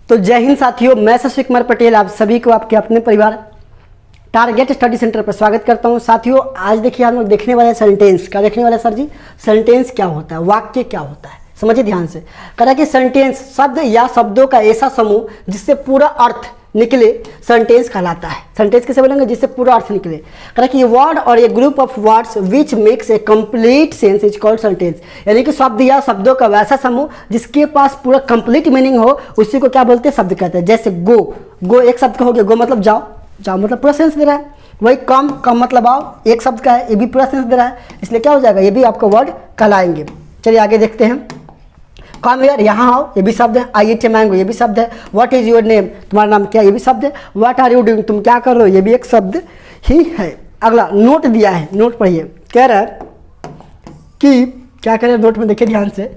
तो जय हिंद साथियों, मैं शशि कुमार पटेल आप सभी को आपके अपने परिवार टारगेट स्टडी सेंटर पर स्वागत करता हूं। साथियों, आज देखिए हम लोग देखने वाले सेंटेंस। क्या देखने वाले सर जी? सेंटेंस क्या होता है, वाक्य क्या होता है, समझिए ध्यान से। कह रहा है कि सेंटेंस शब्द या शब्दों का ऐसा समूह जिससे पूरा अर्थ निकले सेंटेंस कहलाता है। सेंटेंस किसे बोलेंगे? जिससे पूरा अर्थ निकले। कह रहा है कि वर्ड और a group of words which makes a complete sense is called sentence. यानी कि शब्द या शब्दों का वैसा समूह जिसके पास पूरा कंप्लीट मीनिंग हो, उसी को क्या बोलते हैं? शब्द कहते हैं। जैसे गो, गो एक शब्द का हो गया, गो मतलब जाओ, जाओ मतलब पूरा सेंस दे रहा है। वही कम, कम मतलब आओ, एक शब्द का है, ये भी पूरा सेंस दे रहा है, इसलिए क्या हो जाएगा? ये भी आपका वर्ड कहलाएंगे। चलिए आगे देखते हैं। कम यार, यहाँ आओ, ये भी शब्द है। आई ईट ए मैंगो, ये भी शब्द है। व्हाट इज योर नेम, तुम्हारा नाम क्या, ये भी शब्द है। व्हाट आर यू डूइंग, तुम क्या कर रहे हो, ये भी एक शब्द ही है। अगला नोट दिया है, नोट पढ़िए। कह रहा है कि क्या कह रहे हैं नोट में, देखिए ध्यान से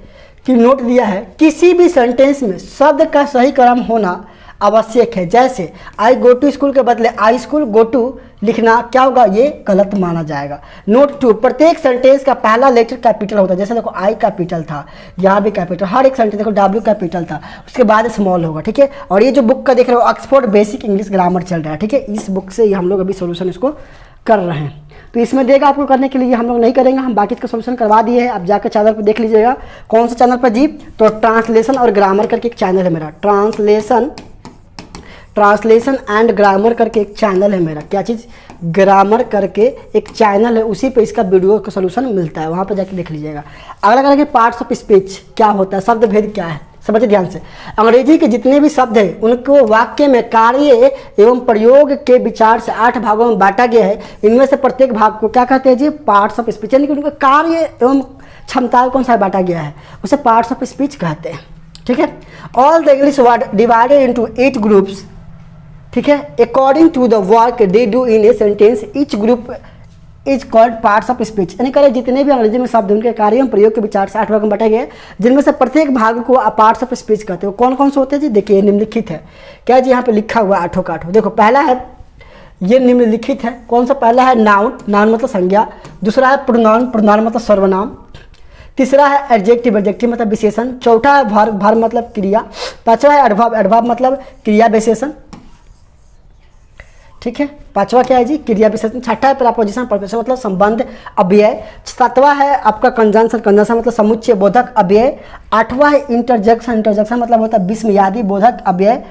कि नोट दिया है किसी भी सेंटेंस में शब्द का सही क्रम होना आवश्यक है। जैसे आई गो टू स्कूल के बदले आई स्कूल गो टू लिखना क्या होगा? ये गलत माना जाएगा। नोट 2, प्रत्येक सेंटेंस का पहला लेटर कैपिटल होता है। जैसे देखो आई कैपिटल था, यहाँ भी कैपिटल, हर एक सेंटेंस देखो डब्ल्यू कैपिटल था, उसके बाद स्मॉल होगा, ठीक है। और ये जो बुक का देख रहे हो ऑक्सफोर्ड बेसिक इंग्लिश ग्रामर चल रहा है, ठीक है। इस बुक से हम लोग अभी सोल्यूशन इसको कर रहे हैं, तो इसमें देगा आपको करने के लिए। हम लोग नहीं करेंगे, हम बाकी इसका सोल्यूशन करवा दिए हैं। आप जाकर चैनल पर देख लीजिएगा। कौन सा चैनल पर जी? तो ट्रांसलेशन और ग्रामर करके एक चैनल है मेरा, ट्रांसलेशन एंड ग्रामर करके एक चैनल है मेरा। क्या चीज़? ग्रामर करके एक चैनल है, उसी पे इसका वीडियो का सोल्यूशन मिलता है, वहाँ पर जाके देख लीजिएगा। अगला करेंगे पार्ट्स ऑफ स्पीच क्या होता है, शब्द भेद क्या है, समझिए ध्यान से। अंग्रेजी के जितने भी शब्द हैं उनको वाक्य में कार्य एवं प्रयोग के विचार से 8 भागों में बांटा गया है। इनमें से प्रत्येक भाग को क्या कहते हैं जी? Parts of speech. यानी कि उनका कार्य एवं क्षमता कौन सा बांटा गया है, उसे पार्ट्स ऑफ स्पीच कहते हैं, ठीक है। All the English word divided into 8 groups, ठीक है, according to the work they do in a sentence each group is called parts of speech. यानी करें जितने भी अंग्रेजी में शब्द उनके कार्य एवं प्रयोग के विचार से 8 भाग में बांटे गए, जिनमें से प्रत्येक भाग को पार्ट्स ऑफ स्पीच कहते हैं। कौन कौन से होते हैं जी? देखिए निम्नलिखित है। क्या जी? यहाँ पे लिखा हुआ 8 का 8। देखो पहला है, ये निम्नलिखित है। कौन सा? पहला है नाउन, नाउन मतलब संज्ञा। दूसरा है प्रोनाउन, प्रोनाउन मतलब सर्वनाम। तीसरा है एडजेक्टिव, एडजेक्टिव मतलब विशेषण। चौथा है वर्ब, वर्ब मतलब क्रिया। पांचवा है एडवर्ब, एडवर्ब मतलब क्रिया विशेषण, ठीक है। पांचवा क्या है जी? क्रिया विशेषण। छठा है प्रपोजिशन, प्रपोजिशन मतलब संबंध अव्यय। सातवां है आपका कंजंक्शन, कंजंक्शन मतलब समुच्चय बोधक अव्यय। आठवां है इंटरजेक्शन, इंटरजेक्शन मतलब होता है विस्मयादि बोधक अव्यय।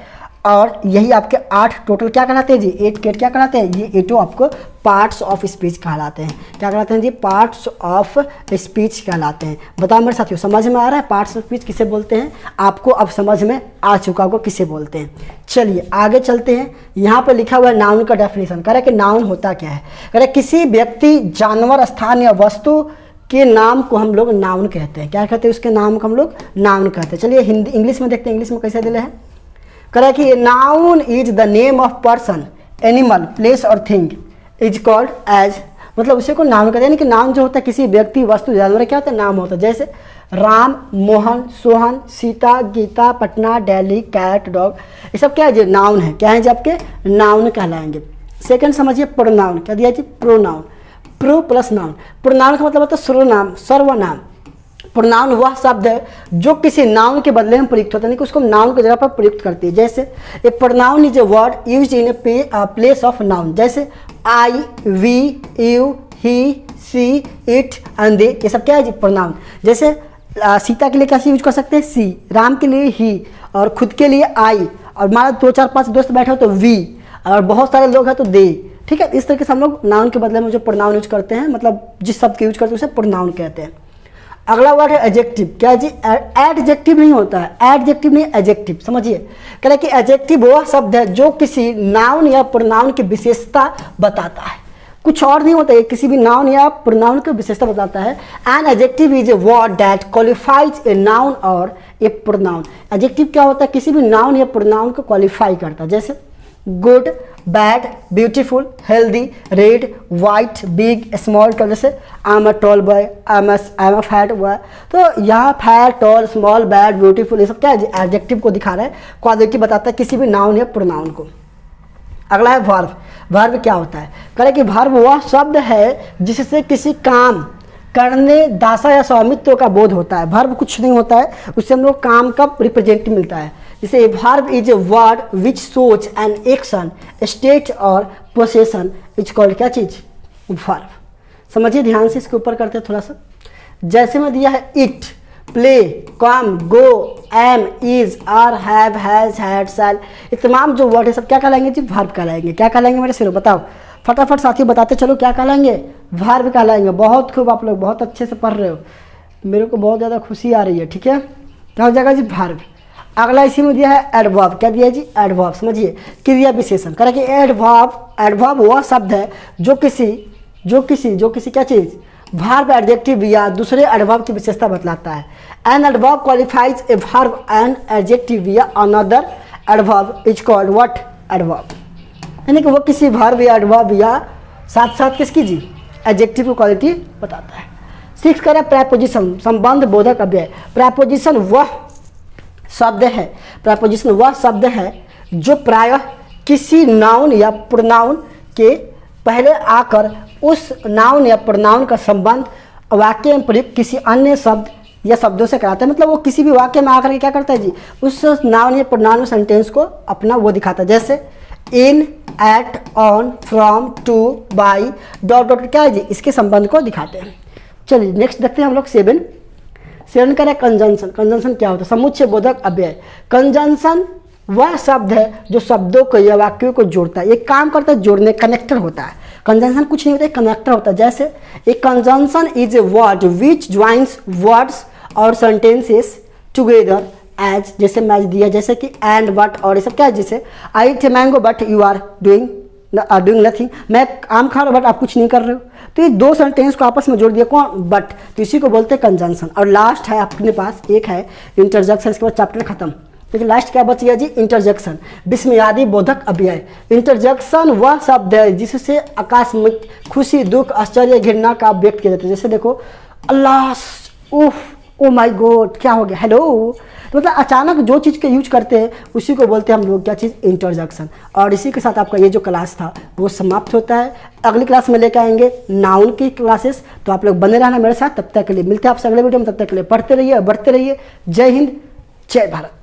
और यही आपके 8 टोटल क्या कहलाते हैं जी? 8 क्या कहलाते हैं? ये 8 आपको पार्ट्स ऑफ स्पीच कहलाते हैं। क्या कहलाते हैं जी? पार्ट्स ऑफ स्पीच कहलाते हैं। बताओ मेरे साथियों, समझ में आ रहा है पार्ट्स ऑफ स्पीच किसे बोलते हैं? आपको अब समझ में आ चुका होगा किसे बोलते हैं। चलिए आगे चलते हैं। यहाँ पर लिखा हुआ है नाउन का डेफिनेशन। कह रहा है कि नाउन होता क्या है? कह रहा है किसी व्यक्ति, जानवर, स्थान या वस्तु के नाम को हम लोग नाउन कहते हैं। क्या कहते हैं? उसके नाम को हम लोग नाउन कहते हैं। चलिए हिंदी इंग्लिश में देखते हैं, इंग्लिश में कैसे दिले हैं। कह रहा है कि noun is the name of person, animal, place और थिंग इज कॉल्ड एज, मतलब उसे को नाम कहते हैं। यानी कि नाम जो होता है किसी व्यक्ति, वस्तु, जानवर क्या होता है? नाम होता है। जैसे राम, मोहन, सोहन, सीता, गीता, पटना, दिल्ली, कैट, डॉग, ये सब क्या है जी? नाउन है। क्या है जी? आपके नाउन कहलाएंगे। सेकंड समझिए प्रोनाउन। क्या दिया जी? Pronoun, pro plus noun. Pronoun का मतलब होता है सर्वनाम, सर्वनाम। प्रोनाउन वह शब्द है जो किसी नाउन के बदले में प्रयुक्त होता है, यानी कि उसको नाउन की जगह पर प्रयुक्त करती है। जैसे a pronoun is a word used in a place of noun. जैसे I, we, you, he, she, it and they, ये सब क्या है जी? प्रोनाउन। जैसे सीता के लिए कैसे यूज कर सकते हैं? सी, राम के लिए ही, और खुद के लिए आई, और हमारा 2 4 5 दोस्त बैठे हो तो वी, और बहुत सारे लोग हैं तो दे, ठीक है। इस तरीके से हम लोग नाउन के बदले में जो प्रोनाउन यूज करते हैं, मतलब जिस शब्द के यूज करते हैं उसे प्रोनाउन कहते हैं। अगला वर्ड है एडजेक्टिव। क्या जी? एडजेक्टिव नहीं होता है, एडजेक्टिव नहीं, एडजेक्टिव। समझिए, कह रहा है कि एडजेक्टिव वह शब्द है जो किसी नाउन या प्रोनाउन की विशेषता बताता है, कुछ और नहीं होता है। किसी भी नाउन या प्रोनाउन की विशेषता बताता है। An adjective is a word that qualifies a noun और ए प्रोनाउन। एडजेक्टिव क्या होता है? किसी भी नाउन या प्रोनाउन को क्वालिफाई करता है। जैसे good, bad, beautiful, healthy, red, white, big, small, tall. जैसे I am a tall boy, I am a fat boy. तो यहाँ fat, tall, small, bad, beautiful, ये सब क्या है? एडजेक्टिव को दिखा रहा है, क्वालिटी बताता है किसी भी नाउन या प्रोनाउन को। अगला है वर्ब। वर्ब क्या होता है? कह रहे कि वर्ब वह शब्द है जिससे किसी काम, करने दासा या स्वामित्व का बोध होता है। वर्ब कुछ नहीं होता है, उससे हम लोग काम का रिप्रेजेंटेटिव मिलता है। जैसे verb is a word which सोच एन एक्शन स्टेट और पोसेशन इज कॉल्ड क्या चीज, वर्ब। समझिए ध्यान से, इसके ऊपर करते हैं थोड़ा सा। जैसे में दिया है it, play, come, go, am, is, are, have, has, had, shall, ये तमाम जो वर्ड है सब क्या कहलाएंगे जी, वर्ब कहलाएंगे। क्या कहलाएंगे मेरे सिरो, बताओ फटाफट साथियों बताते चलो, क्या कहलाएंगे, वर्ब कहलाएंगे। बहुत खूब, आप लोग बहुत अच्छे से पढ़ रहे हो, मेरे को बहुत ज़्यादा खुशी आ रही है। ठीक है, क्या हो जाएगा जी, वर्ब। अगला इसी में दिया है एडवर्ब। क्या दिया है जी, एडवर्ब। समझिए क्रिया विशेषण, कह रहा है कि एडवर्ब वह शब्द है जो किसी क्या चीज़, वर्ब, एडजेक्टिव या दूसरे एडवर्ब की विशेषता बतलाता है। An adverb qualifies a verb and adjective या another adverb is called what, adverb. यानी कि वो किसी वर्ब या एडवर्ब या साथ साथ किसकी जी, एडजेक्टिव की क्वालिटी बताता है। 6 कह रहा है प्रेपोजिशन, संबंध बोधक अव्यय। प्रेपोजिशन वह शब्द है जो प्रायः किसी नाउन या प्रोनाउन के पहले आकर उस नाउन या प्रोनाउन का संबंध वाक्य में प्रयुक्त किसी अन्य शब्द या शब्दों से कराता है। मतलब वो किसी भी वाक्य में आकर के क्या करता है जी, उस नाउन या प्रोनाउन सेंटेंस को अपना वो दिखाता है। जैसे in, at, on, from, to, by, dot dot क्या है जी, इसके संबंध को दिखाते हैं। चलिए नेक्स्ट देखते हैं हम लोग 7 करें कंजंक्शन। कंजंक्शन क्या होता है, समुच्चय बोधक अव्यय। कंजंक्शन वह शब्द है जो शब्दों को या वाक्यों को जोड़ता है, एक काम करता है जोड़ने, कनेक्टर होता है। कंजंक्शन कुछ नहीं होता है, कनेक्टर होता है। जैसे एक conjunction is a word which joins words और सेंटेंसेस टुगेदर एज, जैसे मैच दिया, जैसे कि एंड, बट, और ये सब क्या है, जैसे I eat a mango but you are doing nothing, मैं आम खा रहा हूँ बट आप कुछ नहीं कर रहे हो। तो ये दो सेंटेंस को आपस में जोड़ दिया, कौन, बट, तो इसी को बोलते हैं कंजंक्शन। और लास्ट है अपने पास एक है इंटरजेक्शन, इसके बाद चैप्टर खत्म। लेकिन लास्ट क्या बच गया जी, इंटरजेक्शन, विस्मयादि बोधक अव्यय। इंटरजेक्शन वह शब्द है जिससे आकस्मिक खुशी, दुख, आश्चर्य, घृणा का व्यक्त किया जाता है। जैसे देखो अल्लाह, उफ, ओ माय गॉड, क्या हो गया, हेलो, तो मतलब अचानक जो चीज़ के यूज करते हैं उसी को बोलते हैं हम लोग क्या चीज़, इंटरजेक्शन। और इसी के साथ आपका ये जो क्लास था वो समाप्त होता है। अगली क्लास में लेकर आएंगे नाउन की क्लासेस, तो आप लोग बने रहना मेरे साथ। तब तक के लिए मिलते हैं आपसे अगले वीडियो में, तब तक के लिए पढ़ते रहिए, बढ़ते रहिए। जय हिंद, जय भारत।